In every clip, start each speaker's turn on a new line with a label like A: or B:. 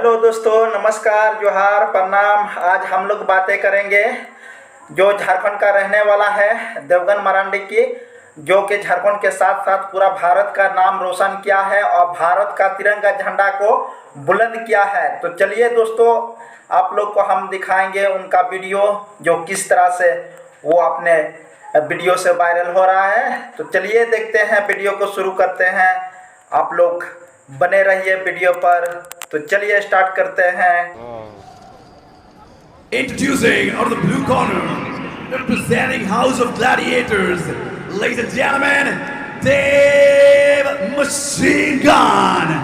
A: Hello दोस्तों, नमस्कार, जोहार, प्रणाम। आज हम लोग बातें करेंगे जो झारखंड का रहने वाला है, देवगन मरांडी की, जो कि झारखंड के साथ साथ पूरा भारत का नाम रोशन किया है और भारत का तिरंगा झंडा को बुलंद किया है। तो चलिए दोस्तों, आप लोग को हम दिखाएंगे उनका वीडियो, जो किस तरह से वो अपने वीडियो से वायरल हो रहा है। तो चलिए देखते हैं, वीडियो को शुरू करते हैं। आप लोग बने रहिए वीडियो पर। तो चलिए स्टार्ट करते हैं।
B: Introducing out of the blue corner, representing House of Gladiators, ladies and gentlemen, Dave Machine Gun.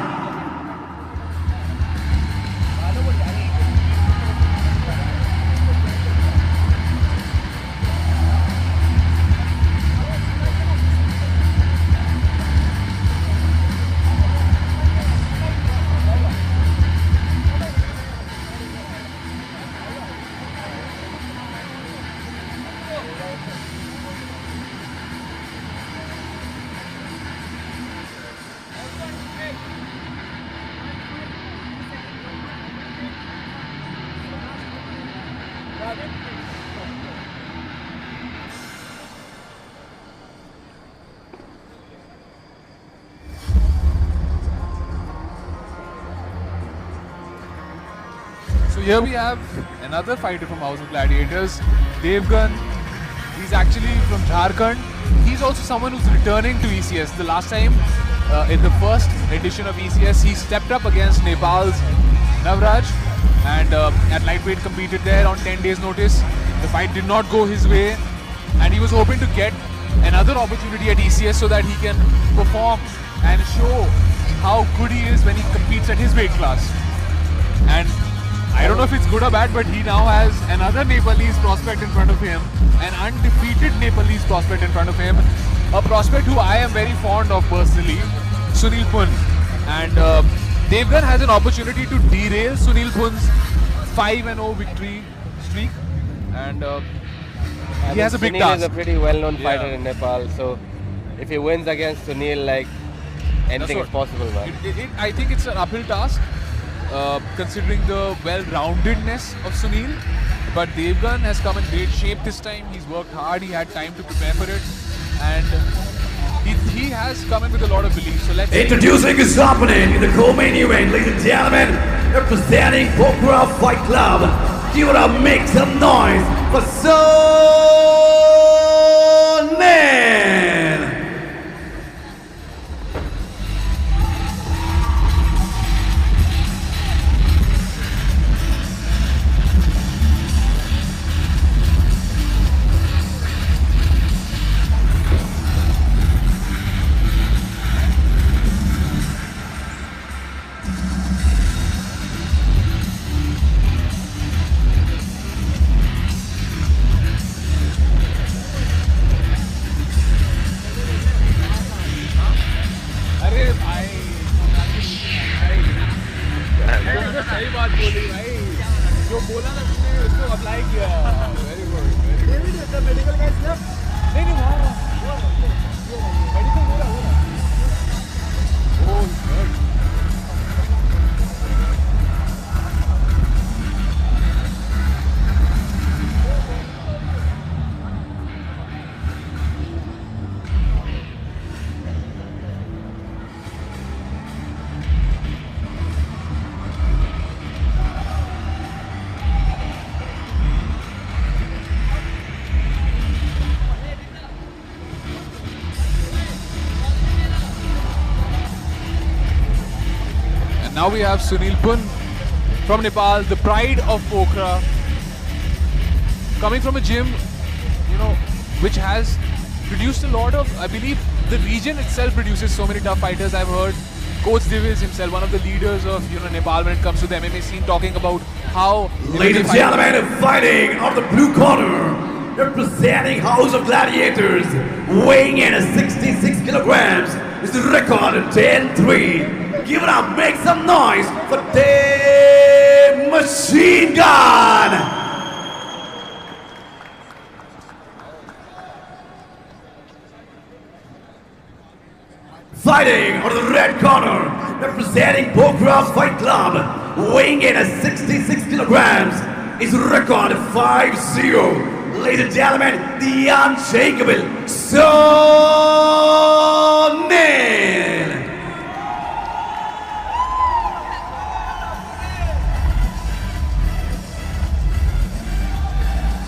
C: So here we have another fighter from House of Gladiators, Devgan. He's actually from Jharkhand. He's also someone who's returning to ECS. The last time, in the first edition of ECS, he stepped up against Nepal's Navraj and at lightweight competed there on 10 days notice. The fight did not go his way and he was hoping to get another opportunity at ECS so that he can perform and show how good he is when he competes at his weight class. And I don't know if it's good or bad, but he now has another Nepalese prospect in front of him, an undefeated Nepalese prospect in front of him, a prospect who I am very fond of personally, Sunil Pun. And Devgan has an opportunity to derail Sunil Pun's 5-0 victory streak, and he has a big
D: Sunil
C: task.
D: is a pretty well-known
C: Yeah.
D: fighter in Nepal, so if he wins against Sunil, like anything
C: That's
D: is possible, man.
C: I think it's an uphill task, considering the well-roundedness of Sunil. But Devgan has come in great shape this time. He's worked hard. He had time to prepare for it, and he has come in with a lot of belief. So let's
B: Introducing his opponent in the co-main event, ladies and gentlemen, representing Pokhara Fight Club. Give it up, make some noise for Sonnen!
C: अरे भाई तुमने सही बात बोली भाई, जो बोला ना तुमने उसको अप्लाई किया। Very good, very good. Medical का नहीं नहीं मेडिकल हो रहा And now we have Sunil Pun from Nepal, the pride of Pokhara, coming from a gym, which has produced a lot of, I believe, the region itself produces so many tough fighters. I've heard Coach Diviz himself, one of the leaders of Nepal when it comes to the MMA scene, talking about how
B: Ladies and gentlemen, fighting out of the blue corner, representing House of Gladiators, weighing in at 66 kilograms, is the record of 10-3. Give it up, make some noise for Dave Machine Gun! Fighting out of the red corner, representing Pokhara Fight Club, weighing in at 66 kilograms. His record 5-0. Ladies and gentlemen, the unshakable Sunil.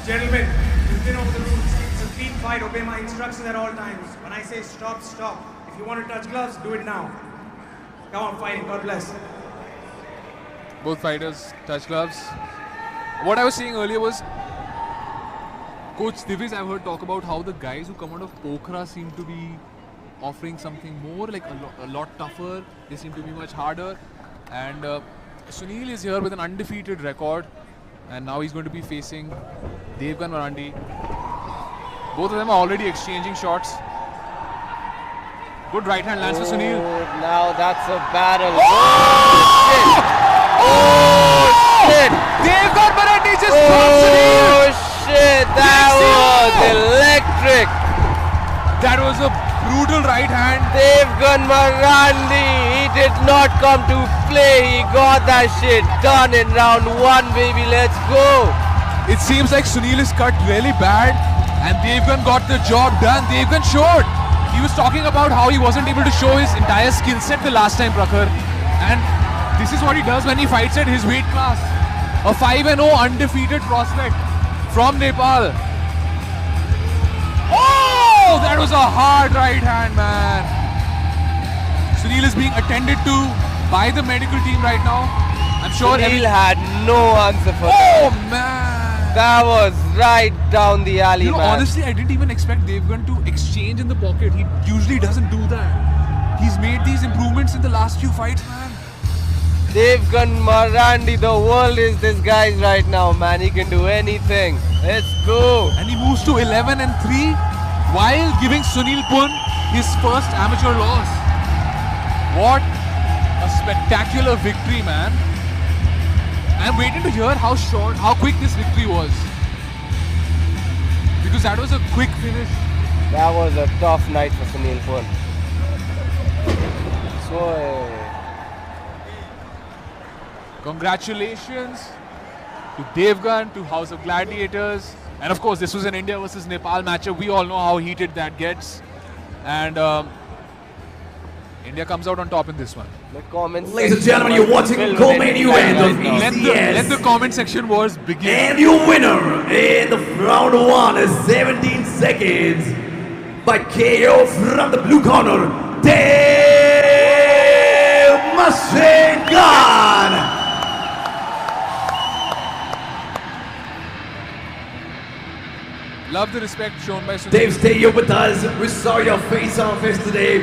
E: Gentlemen, you've been over the rules. It's a clean fight. Obey my instructions at all times. When I say stop, stop. If you want to touch gloves, do it now. Come on, fighting. God bless.
C: Both fighters touch gloves. What I was saying earlier was, Coach Diviz, I've heard talk about how the guys who come out of Pokhara seem to be offering something more, like a lot tougher. They seem to be much harder. And Sunil is here with an undefeated record. And now he's going to be facing Devgan Marandi. Both of them are already exchanging shots. Good right hand lands for Sunil.
D: Now that's a battle.
C: Oh!
D: Oh shit!
C: Devgan Marandi just dropped Sunil.
D: Oh shit! That was electric.
C: That was a brutal right hand.
D: Devgan Marandi, he did not come to play. He got that shit done in round 1, baby. Let's go.
C: It seems like Sunil is cut really bad and Devgan got the job done. Devgan showed. He was talking about how he wasn't able to show his entire skill set the last time, Prakhar. And this is what he does when he fights at his weight class. A 5-0 undefeated prospect from Nepal. Oh, that was a hard right hand, man. Sunil is being attended to by the medical team right now. I'm sure
D: Sunil had no answer for
C: Oh,
D: that.
C: man.
D: That was right down the alley,
C: You know,
D: man.
C: honestly, I didn't even expect Devgan to exchange in the pocket. He usually doesn't do that. He's made these improvements in the last few fights, man.
D: Devgan Marandi, the world is this guy's right now, man. He can do anything. Let's go.
C: And he moves to 11-3 while giving Sunil Pun his first amateur loss. What a spectacular victory, man. I'm waiting to hear how quick this victory was. Because that was a quick finish.
D: That was a tough night for Sunil Pun. So,
C: Congratulations to Devgan, to House of Gladiators. And of course, this was an India versus Nepal matchup. We all know how heated that gets. And India comes out on top in this one.
D: the comments.
B: Ladies and gentlemen, you're watching the co-main event of
C: Let the comment section wars begin.
B: And your winner in the round 1 is 17 seconds by KO from the blue corner, Dev Machine Gun.
C: Love the respect shown by Sunil.
B: Dave, stay here with us. We saw your face-off yesterday.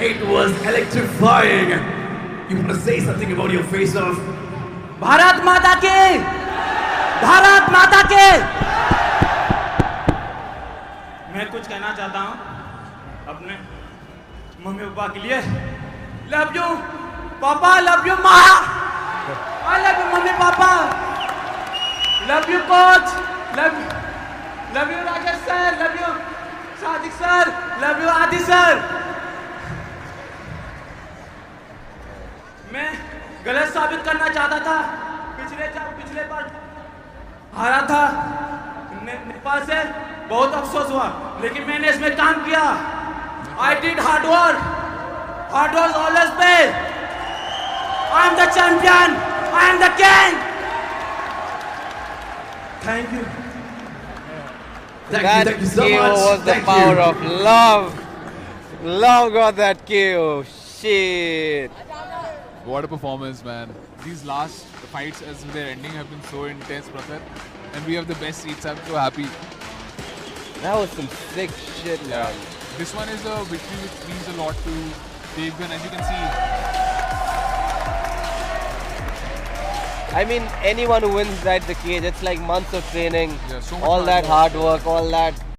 B: It was electrifying. You want to say something about your face-off?
F: Bharat माता के भारत माता के
E: मैं कुछ कहना चाहता हूँ अपने मम्मी पापा के लिए लव यू
F: पापा लव यू माँ I love you mummy papa love you coach love you Rajesh sir love you Sadiq sir love you आदि सर मैं गलत साबित करना चाहता था पिछले बार हारा था नेपाल से बहुत अफसोस हुआ लेकिन मैंने इसमें काम किया I did hard work always pays I am the champion I am the king thank you
D: That
B: thank you so
D: KO
B: much.
D: was the
B: Thank
D: power
B: you.
D: of love. Love got that KO. Shit.
C: What a performance, man. These last fights as they're ending have been so intense, brother. And we have the best seats. I'm so happy.
D: That was some sick shit, man.
C: This one is a victory which means a lot to Devgan, as you can see.
D: I mean, anyone who wins inside the cage, it's like months of training,
C: Yeah, so much
D: all
C: hard
D: that
C: work.
D: hard work, all that